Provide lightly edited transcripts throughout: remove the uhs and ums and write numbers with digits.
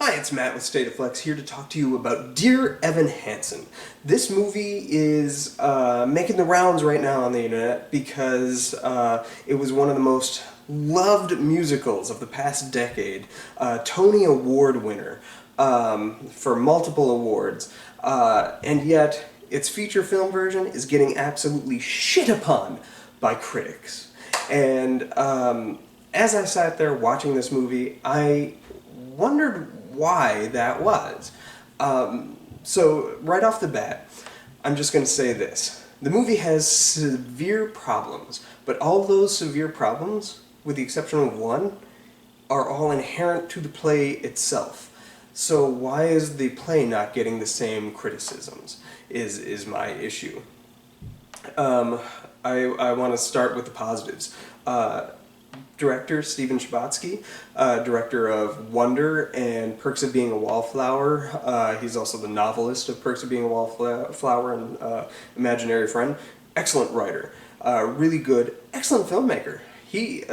Hi, it's Matt with State of Flex here to talk to you about Dear Evan Hansen. This movie is making the rounds right now on the internet because it was one of the most loved musicals of the past decade. Tony Award winner for multiple awards, and yet its feature film version is getting absolutely shit upon by critics. And as I sat there watching this movie, I wondered why that was. So right off the bat, I'm just going to say this. The movie has severe problems, but all those severe problems, with the exception of one, are all inherent to the play itself. So why is the play not getting the same criticisms, is my issue. I want to start with the positives. Director Steven Chbosky, director of Wonder and Perks of Being a Wallflower. He's also the novelist of Perks of Being a Wallflower and Imaginary Friend. Excellent writer, really good, excellent filmmaker. He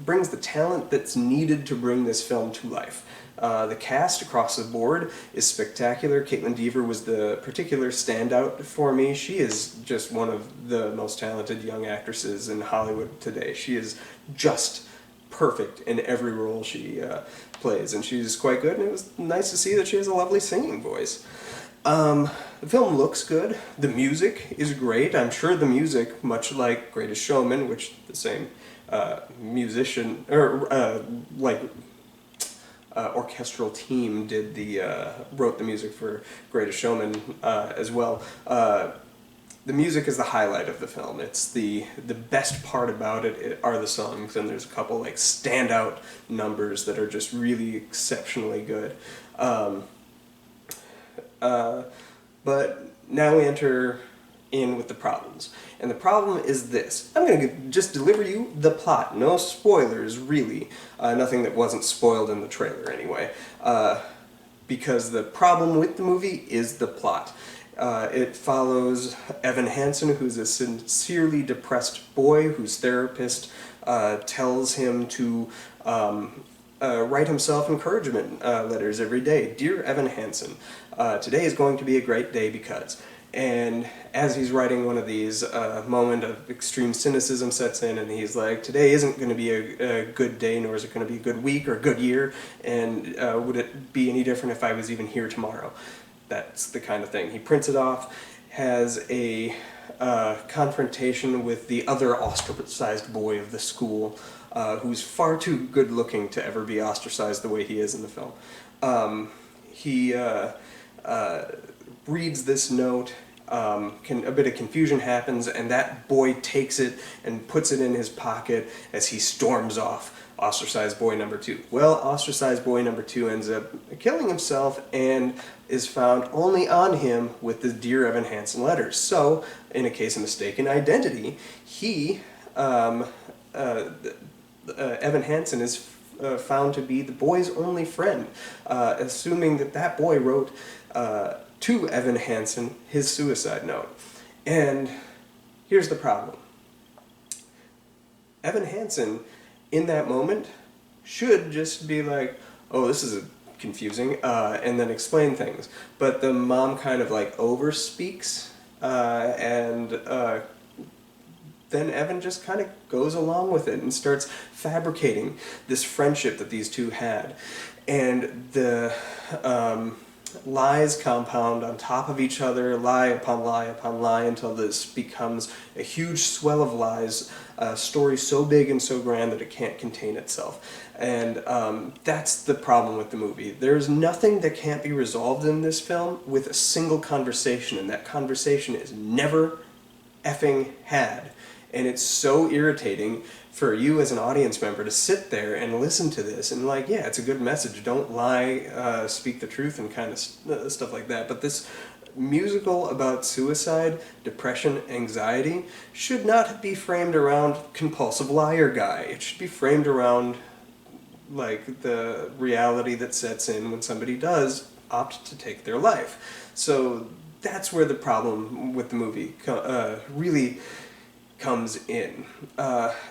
brings the talent that's needed to bring this film to life. The cast across the board is spectacular. Caitlin Dever was the particular standout for me. She is just one of the most talented young actresses in Hollywood today. She is just perfect in every role she plays, and she's quite good, and it was nice to see that she has a lovely singing voice. The film looks good. The music is great. I'm sure the music, much like Greatest Showman, which the same musician, or orchestral team wrote the music for Greatest Showman as well. The music is the highlight of the film. It's the best part about it are the songs, and there's a couple like standout numbers that are just really exceptionally good. But now we enter in with the problems. And the problem is this. I'm going to just deliver you the plot. No spoilers, really. Nothing that wasn't spoiled in the trailer, anyway. Because the problem with the movie is the plot. It follows Evan Hansen, who's a sincerely depressed boy whose therapist tells him to write himself encouragement letters every day. Dear Evan Hansen, today is going to be a great day because... And as he's writing one of these, a moment of extreme cynicism sets in, and he's like, today isn't going to be a good day, nor is it going to be a good week or a good year, and would it be any different if I was even here tomorrow? That's the kind of thing. He prints it off, has a confrontation with the other ostracized boy of the school, who's far too good looking to ever be ostracized the way he is in the film. He reads this note, a bit of confusion happens, and that boy takes it and puts it in his pocket as he storms off. Ostracized boy number 2. Well, ostracized boy number 2 ends up killing himself and is found only on him with the Dear Evan Hansen letters. So, in a case of mistaken identity, Evan Hansen is found to be the boy's only friend, assuming that boy wrote to Evan Hansen his suicide note. And here's the problem. Evan Hansen, in that moment, should just be like, oh, this is confusing, and then explain things. But the mom kind of like overspeaks, and then Evan just kind of goes along with it and starts fabricating this friendship that these two had. And the lies compound on top of each other, lie upon lie upon lie, until this becomes a huge swell of lies, a story so big and so grand that it can't contain itself. And that's the problem with the movie. There's nothing that can't be resolved in this film with a single conversation, and that conversation is never effing had. And it's so irritating for you as an audience member to sit there and listen to this and like, yeah, it's a good message, don't lie, speak the truth, and kind of stuff like that. But this musical about suicide, depression, anxiety should not be framed around compulsive liar guy. It should be framed around like the reality that sets in when somebody does opt to take their life. So that's where the problem with the movie really comes in.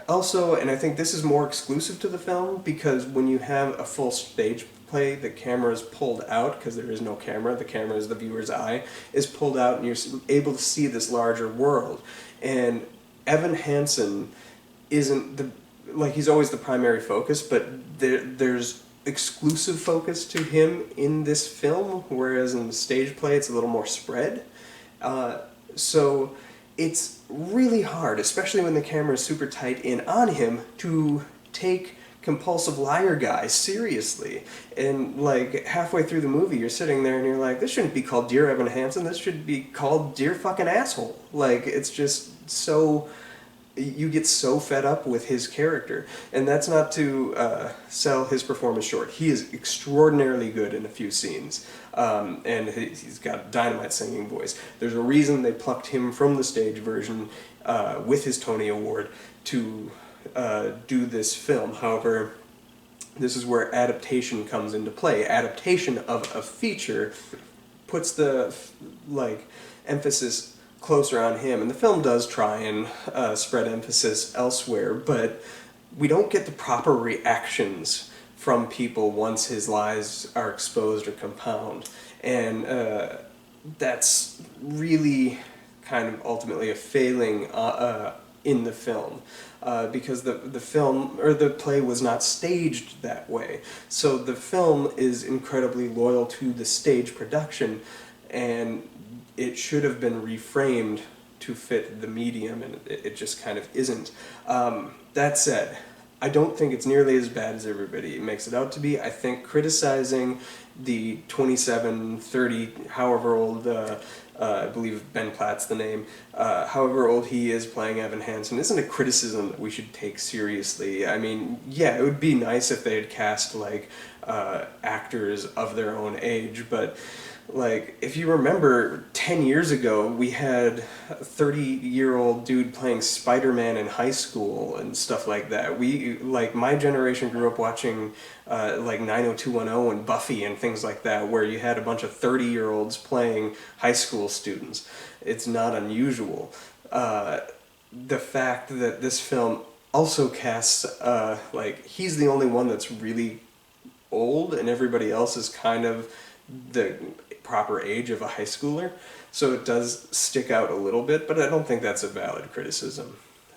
Also, and I think this is more exclusive to the film, because when you have a full stage play, the camera is pulled out, because there is no camera, the camera is the viewer's eye, is pulled out and you're able to see this larger world. And Evan Hansen isn't he's always the primary focus, but there's exclusive focus to him in this film, whereas in the stage play it's a little more spread. So it's really hard, especially when the camera is super tight in on him, to take compulsive liar guy seriously. And like halfway through the movie you're sitting there and you're like, this shouldn't be called Dear Evan Hansen, this should be called Dear fucking Asshole. Like, it's just so... you get so fed up with his character. And that's not to sell his performance short. He is extraordinarily good in a few scenes. And he's got a dynamite singing voice. There's a reason they plucked him from the stage version with his Tony Award to do this film. However, this is where adaptation comes into play. Adaptation of a feature puts the emphasis closer on him, and the film does try and spread emphasis elsewhere, but we don't get the proper reactions from people once his lies are exposed or compound, and that's really kind of ultimately a failing in the film, because the film, or the play, was not staged that way. So the film is incredibly loyal to the stage production, and it should have been reframed to fit the medium, and it just kind of isn't. That said, I don't think it's nearly as bad as everybody makes it out to be. I think criticizing the 27, 30, however old, I believe Ben Platt's the name, however old he is playing Evan Hansen, isn't a criticism that we should take seriously. I mean, yeah, it would be nice if they had cast, actors of their own age, but... if you remember, 10 years ago, we had a 30-year-old dude playing Spider-Man in high school and stuff like that. My generation grew up watching, 90210 and Buffy and things like that, where you had a bunch of 30-year-olds playing high school students. It's not unusual. The fact that this film also casts, he's the only one that's really old, and everybody else is kind of the proper age of a high schooler, so it does stick out a little bit, but I don't think that's a valid criticism.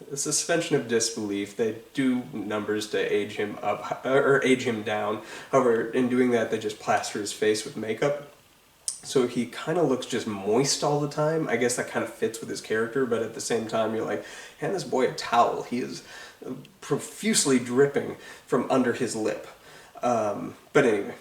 The suspension of disbelief, they do numbers to age him up, or age him down. However, in doing that, they just plaster his face with makeup, so he kind of looks just moist all the time. I guess that kind of fits with his character, but at the same time, you're like, hand this boy a towel. He is profusely dripping from under his lip. But anyway,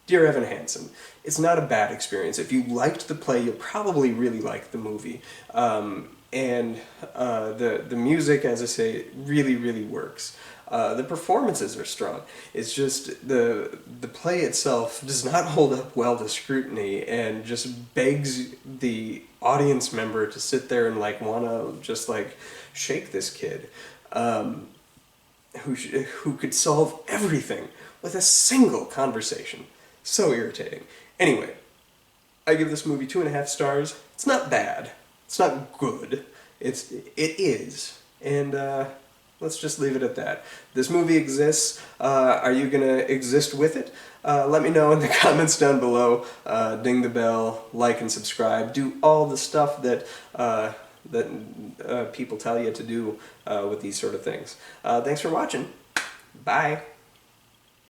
Dear Evan Hansen. It's not a bad experience. If you liked the play, you'll probably really like the movie. And the music, as I say, really, really works. The performances are strong. It's just the play itself does not hold up well to scrutiny, and just begs the audience member to sit there and want to just shake this kid, who could solve everything with a single conversation. So irritating. Anyway, I give this movie 2.5 stars. It's not bad. It's not good. It is. And let's just leave it at that. This movie exists. Are you gonna exist with it? Let me know in the comments down below. Ding the bell, like and subscribe. Do all the stuff that people tell you to do with these sort of things. Thanks for watching. Bye.